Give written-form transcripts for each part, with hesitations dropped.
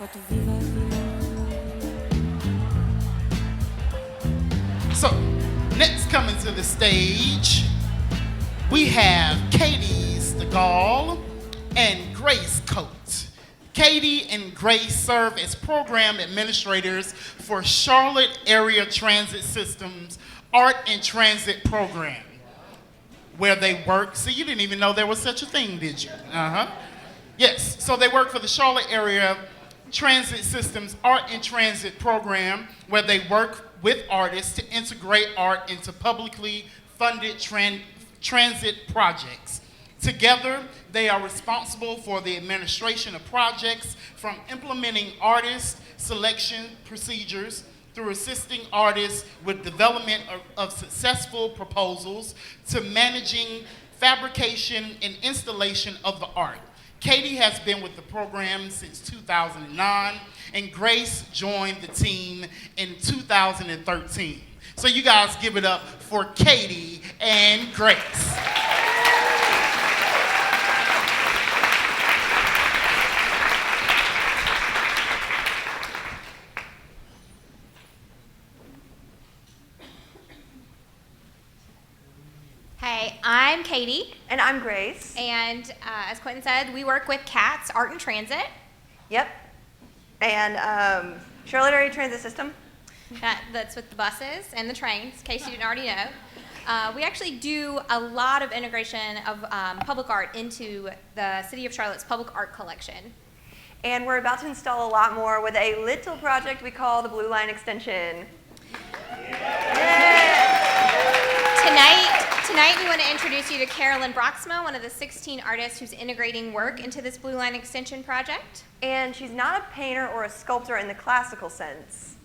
So, next coming to the stage, we have Kati Stegall and Grace Cote. Katie and Grace serve as program administrators for Charlotte Area Transit System's Art and Transit program, where they work. See, you didn't even know there was such a thing, did you? Yes, so they work for the Charlotte Area Transit System's Art and Transit program, where they work with artists to integrate art into publicly funded transit projects. Together, they are responsible for the administration of projects, from implementing artist selection procedures through assisting artists with development of successful proposals to managing fabrication and installation of the art. Katie has been with the program since 2009, and Grace joined the team in 2013. So you guys give it up for Katie and Grace. Hey, I'm Katie. And I'm Grace. And as Quentin said, we work with CATS, Art and Transit. Yep. And Charlotte Area Transit System. That's with the buses and the trains, in case you didn't already know. We actually do a lot of integration of public art into the City of Charlotte's public art collection. And we're about to install a lot more with a little project we call the Blue Line Extension. Tonight we want to introduce you to Carolyn Broxma, one of the 16 artists who's integrating work into this Blue Line Extension project. And she's not a painter or a sculptor in the classical sense.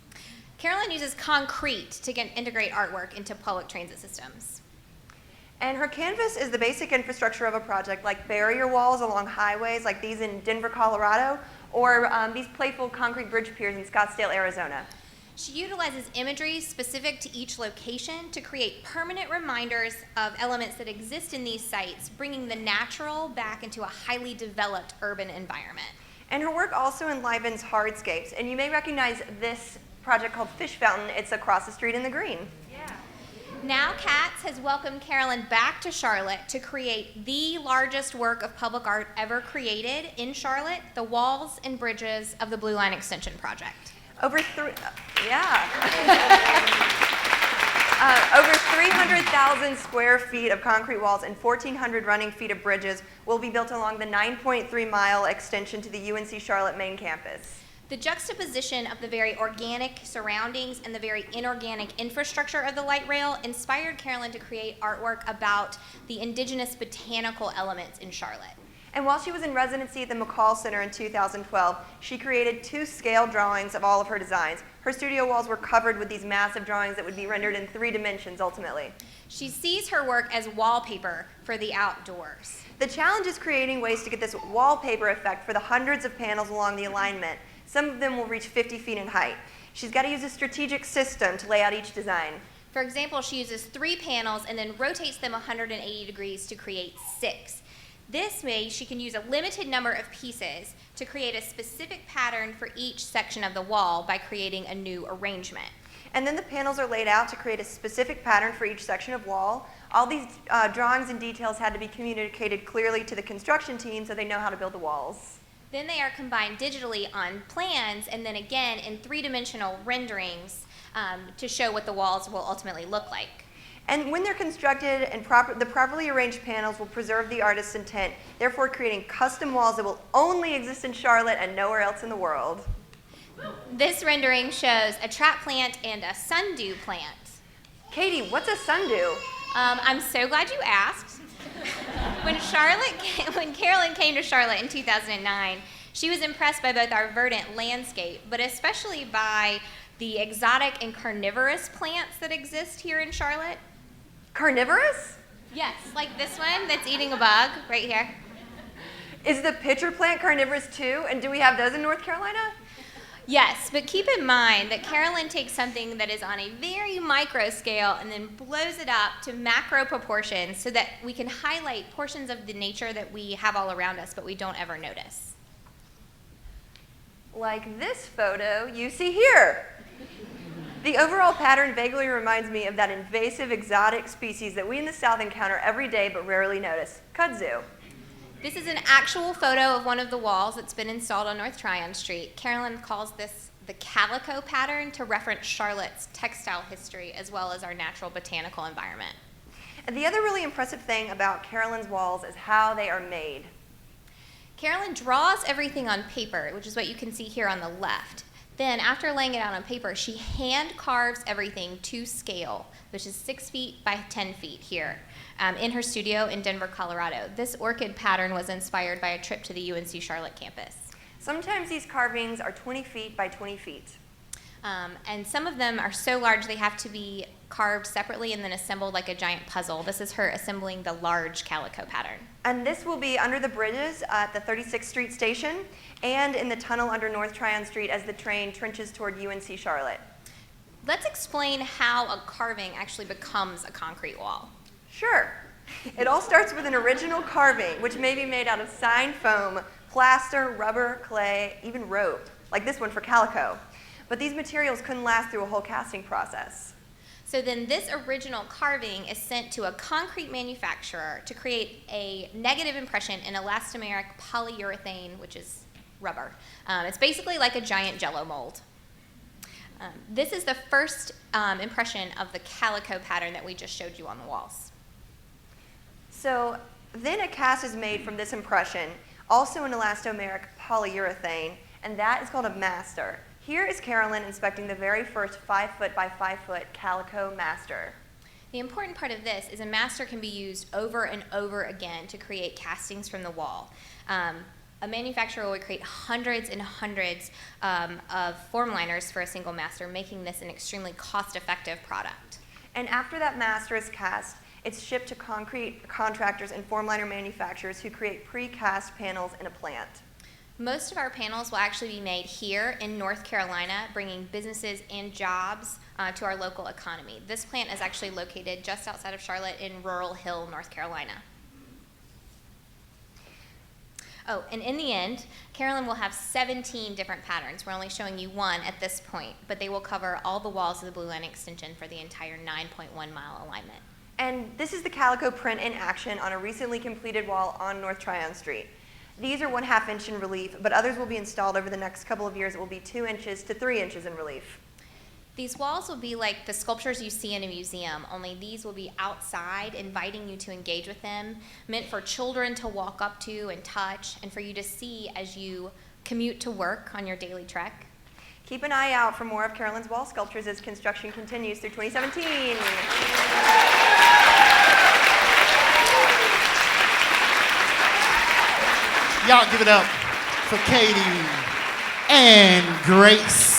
Carolyn uses concrete to integrate artwork into public transit systems. And her canvas is the basic infrastructure of a project, like barrier walls along highways like these in Denver, Colorado, or these playful concrete bridge piers in Scottsdale, Arizona. She utilizes imagery specific to each location to create permanent reminders of elements that exist in these sites, bringing the natural back into a highly developed urban environment. And her work also enlivens hardscapes, and you may recognize this project called Fish Fountain. It's across the street in the green. Yeah. Now CATS has welcomed Carolyn back to Charlotte to create the largest work of public art ever created in Charlotte, the walls and bridges of the Blue Line Extension project. Over 300,000 square feet of concrete walls and 1,400 running feet of bridges will be built along the 9.3-mile extension to the UNC Charlotte main campus. The juxtaposition of the very organic surroundings and the very inorganic infrastructure of the light rail inspired Carolyn to create artwork about the indigenous botanical elements in Charlotte. And while she was in residency at the McCall Center in 2012, she created 2 scale drawings of all of her designs. Her studio walls were covered with these massive drawings that would be rendered in 3 dimensions ultimately. She sees her work as wallpaper for the outdoors. The challenge is creating ways to get this wallpaper effect for the hundreds of panels along the alignment. Some of them will reach 50 feet in height. She's got to use a strategic system to lay out each design. For example, she uses 3 panels and then rotates them 180 degrees to create 6. This way, she can use a limited number of pieces to create a specific pattern for each section of the wall by creating a new arrangement. And then the panels are laid out to create a specific pattern for each section of wall. All these drawings and details had to be communicated clearly to the construction team so they know how to build the walls. Then they are combined digitally on plans and then again in 3-dimensional renderings to show what the walls will ultimately look like. And when they're constructed and the properly arranged panels will preserve the artist's intent, therefore creating custom walls that will only exist in Charlotte and nowhere else in the world. This rendering shows a trap plant and a sundew plant. Katie, what's a sundew? I'm so glad you asked. When Carolyn came to Charlotte in 2009, she was impressed by both our verdant landscape, but especially by the exotic and carnivorous plants that exist here in Charlotte. Carnivorous? Yes, like this one that's eating a bug right here. Is the pitcher plant carnivorous too? And do we have those in North Carolina? Yes, but keep in mind that Carolyn takes something that is on a very micro scale and then blows it up to macro proportions so that we can highlight portions of the nature that we have all around us but we don't ever notice. Like this photo you see here. The overall pattern vaguely reminds me of that invasive exotic species that we in the South encounter every day but rarely notice, kudzu. This is an actual photo of one of the walls that's been installed on North Tryon Street. Carolyn calls this the calico pattern to reference Charlotte's textile history as well as our natural botanical environment. And the other really impressive thing about Carolyn's walls is how they are made. Carolyn draws everything on paper, which is what you can see here on the left. Then, after laying it out on paper, she hand carves everything to scale, which is 6 feet by 10 feet here, in her studio in Denver, Colorado. This orchid pattern was inspired by a trip to the UNC Charlotte campus. Sometimes these carvings are 20 feet by 20 feet. And some of them are so large they have to be carved separately and then assembled like a giant puzzle. This is her assembling the large calico pattern. And this will be under the bridges at the 36th Street station and in the tunnel under North Tryon Street as the train trenches toward UNC Charlotte. Let's explain how a carving actually becomes a concrete wall. Sure. It all starts with an original carving, which may be made out of sign foam, plaster, rubber, clay, even rope, like this one for calico. But these materials couldn't last through a whole casting process. So then this original carving is sent to a concrete manufacturer to create a negative impression in elastomeric polyurethane, which is rubber. It's basically like a giant Jell-O mold. This is the first impression of the calico pattern that we just showed you on the walls. So then a cast is made from this impression, also in elastomeric polyurethane, and that is called a master. Here is Carolyn inspecting the very first 5 foot by 5 foot calico master. The important part of this is a master can be used over and over again to create castings from the wall. A manufacturer will create hundreds and hundreds of form liners for a single master, making this an extremely cost-effective product. And after that master is cast, it's shipped to concrete contractors and form liner manufacturers who create pre-cast panels in a plant. Most of our panels will actually be made here in North Carolina, bringing businesses and jobs to our local economy. This plant is actually located just outside of Charlotte in Rural Hill, North Carolina. Oh, and in the end, Carolyn will have 17 different patterns. We're only showing you one at this point, but they will cover all the walls of the Blue Line extension for the entire 9.1-mile alignment. And this is the calico print in action on a recently completed wall on North Tryon Street. These are 1/2 inch in relief, but others will be installed over the next couple of years. It will be 2 inches to 3 inches in relief. These walls will be like the sculptures you see in a museum, only these will be outside, inviting you to engage with them, meant for children to walk up to and touch, and for you to see as you commute to work on your daily trek. Keep an eye out for more of Carolyn's wall sculptures as construction continues through 2017. Y'all give it up for Katie and Grace.